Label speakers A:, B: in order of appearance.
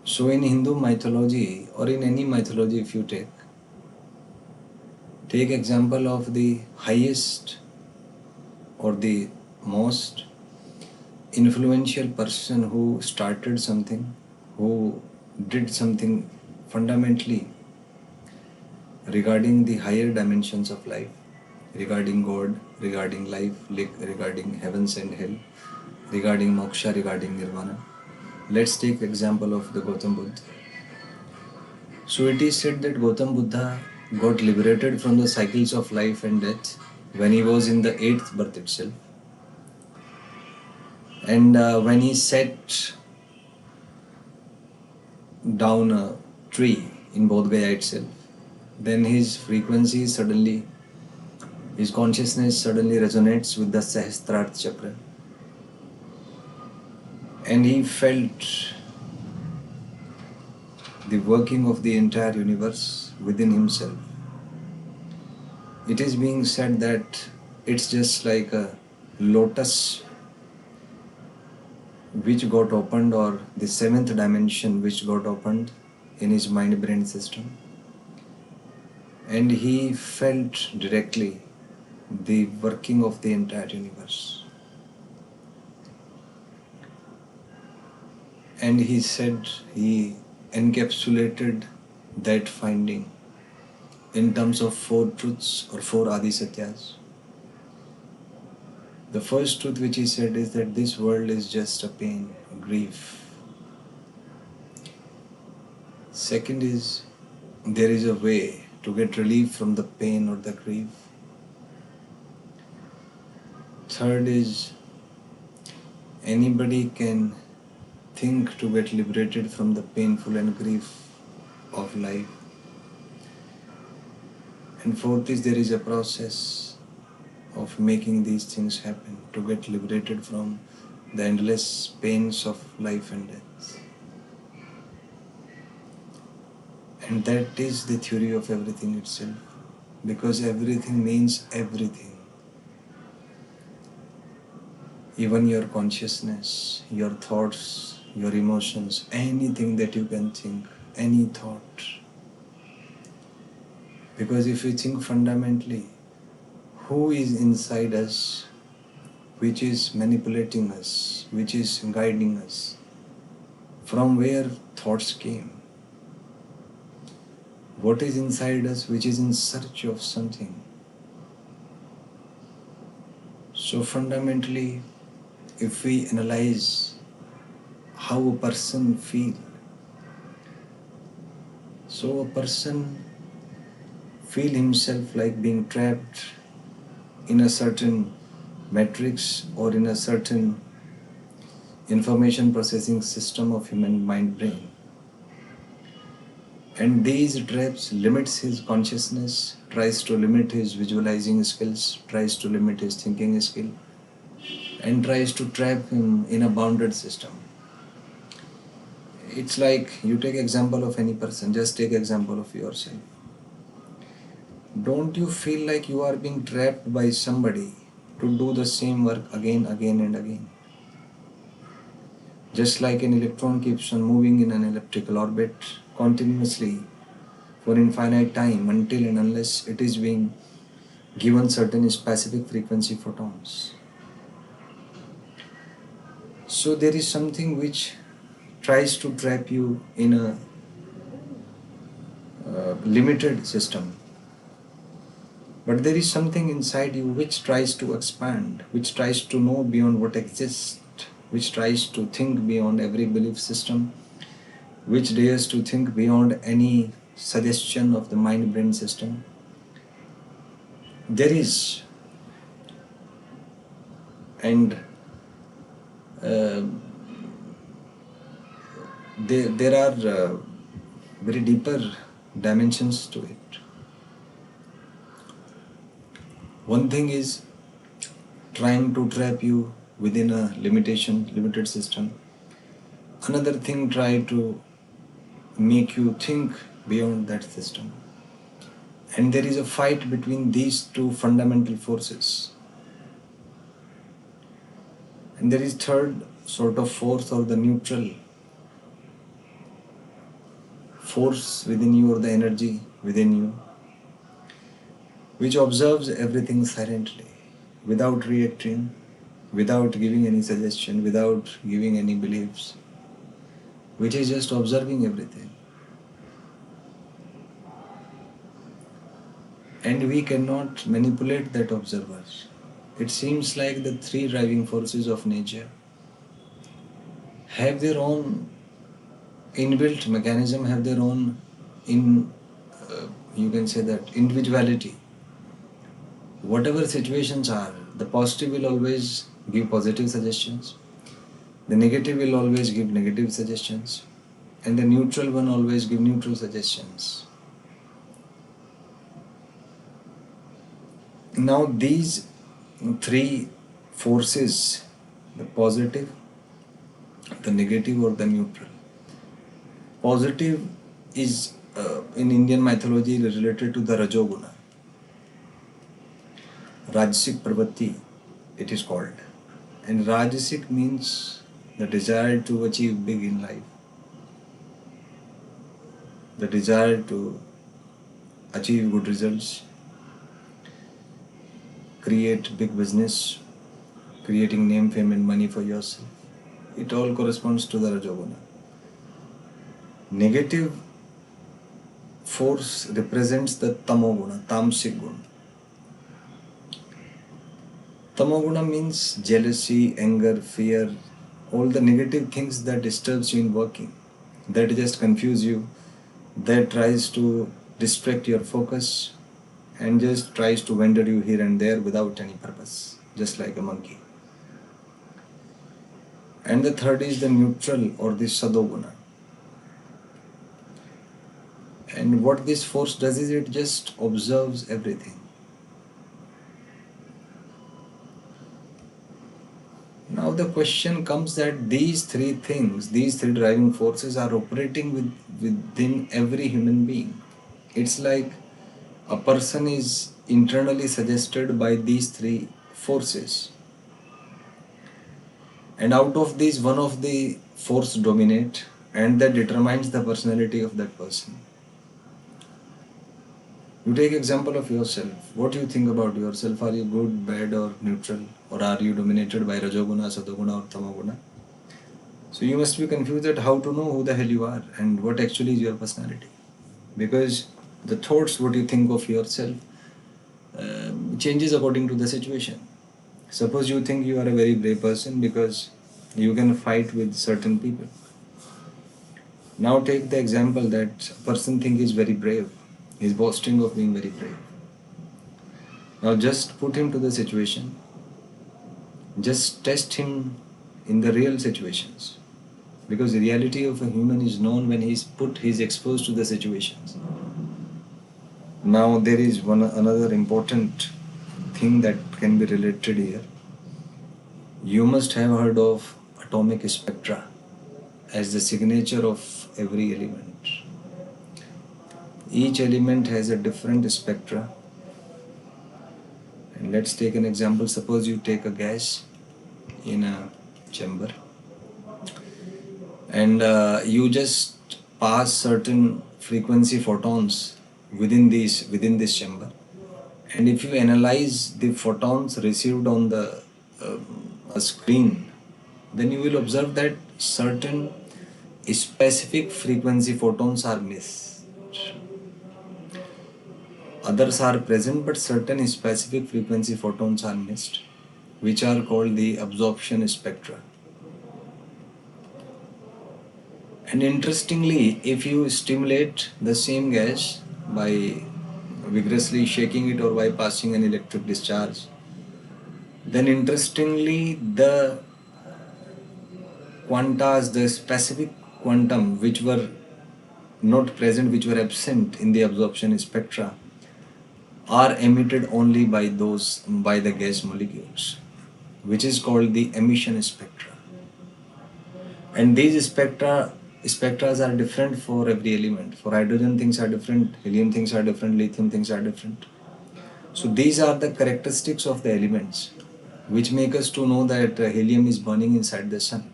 A: So in Hindu mythology or in any mythology, if you take example of the highest or the most influential person who started something, who did something fundamentally regarding the higher dimensions of life, regarding God, regarding life, regarding heavens and hell, regarding moksha, regarding nirvana. Let's take example of the Gautam Buddha. So it is said that Gautam Buddha got liberated from the cycles of life and death when he was in the 8th birth itself. And when he sat down a tree in Bodh Gaya itself, then his frequency suddenly, his consciousness suddenly resonates with the Sahasrara chakra. And he felt the working of the entire universe within himself. It is being said that it's just like a lotus which got opened, or the 7th dimension which got opened in his mind-brain system. And he felt directly the working of the entire universe. And he said he encapsulated that finding in terms of 4 truths or 4 Adi Satyas. The first truth which he said is that this world is just a pain, a grief. Second is, there is a way to get relief from the pain or the grief. Third is, anybody can think to get liberated from the painful and grief of life. And fourth is, there is a process of making these things happen to get liberated from the endless pains of life and death. And that is the theory of everything itself, because everything means everything. Even your consciousness, your thoughts, your emotions, anything that you can think, any thought. Because if you think fundamentally, who is inside us, which is manipulating us, which is guiding us, from where thoughts came, what is inside us which is in search of something. So fundamentally, if we analyze how a person feels, so a person feel himself like being trapped in a certain matrix or in a certain information processing system of human mind brain. And these traps limits his consciousness, tries to limit his visualizing skills, tries to limit his thinking skill, and tries to trap him in a bounded system. It's like, you take example of any person, just take example of yourself. Don't you feel like you are being trapped by somebody to do the same work again and again? Just like an electron keeps on moving in an elliptical orbit continuously for infinite time until and unless it is being given certain specific frequency photons. So there is something which tries to trap you in a limited system. But there is something inside you which tries to expand, which tries to know beyond what exists, which tries to think beyond every belief system, which dares to think beyond any suggestion of the mind-brain system. There is, and there are very deeper dimensions to it. One thing is trying to trap you within a limited system. Another thing, try to make you think beyond that system. And there is a fight between these two fundamental forces. And there is third sort of force, or the neutral force within you or the energy within you which observes everything silently, without reacting, without giving any suggestion, without giving any beliefs, which is just observing everything. And we cannot manipulate that observer. It seems like the three driving forces of nature have their own inbuilt mechanism, have their own you can say that individuality. Whatever situations are, the positive will always give positive suggestions, the negative will always give negative suggestions, and the neutral one always give neutral suggestions. Now these three forces, the positive, the negative or the neutral. Positive is in Indian mythology related to the Rajoguna. Rajasic Pravati it is called. And Rajasic means the desire to achieve big in life. The desire to achieve good results, create big business, creating name, fame and money for yourself. It all corresponds to the Rajoguna. Negative force represents the Tamoguna, Tamasic Guna. Tamoguna means jealousy, anger, fear, all the negative things that disturbs you in working, that just confuse you, that tries to distract your focus and just tries to wander you here and there without any purpose, just like a monkey. And the third is the neutral or the Sadoguna. And what this force does is it just observes everything. Now the question comes that these three things, these three driving forces are operating within every human being. It's like a person is internally suggested by these three forces. And out of these, one of the force dominate and that determines the personality of that person. You take example of yourself. What do you think about yourself? Are you good, bad or neutral? Or are you dominated by Rajoguna, Sadoguna or Tamoguna? So you must be confused at how to know who the hell you are and what actually is your personality. Because the thoughts, what you think of yourself changes according to the situation. Suppose you think you are a very brave person because you can fight with certain people. Now take the example that a person thinks he is very brave. He is boasting of being very brave. Now just put him to the situation. Just test him in the real situations. Because the reality of a human is known when he is exposed to the situations. Now there is another important thing that can be related here. You must have heard of atomic spectra as the signature of every element. Each element has a different spectra. And let's take an example. Suppose you take a gas in a chamber and you just pass certain frequency photons within this chamber. And if you analyze the photons received on the screen, then you will observe that certain specific frequency photons are missed. Others are present, but certain specific frequency photons are missed, which are called the absorption spectra. And interestingly, if you stimulate the same gas by vigorously shaking it or by passing an electric discharge, then interestingly the quantas, the specific quantum which were not present, which were absent in the absorption spectra, are emitted only by the gas molecules, which is called the emission spectra. And these spectras are different for every element. For hydrogen things are different, helium things are different, lithium things are different. So these are the characteristics of the elements which make us to know that helium is burning inside the sun.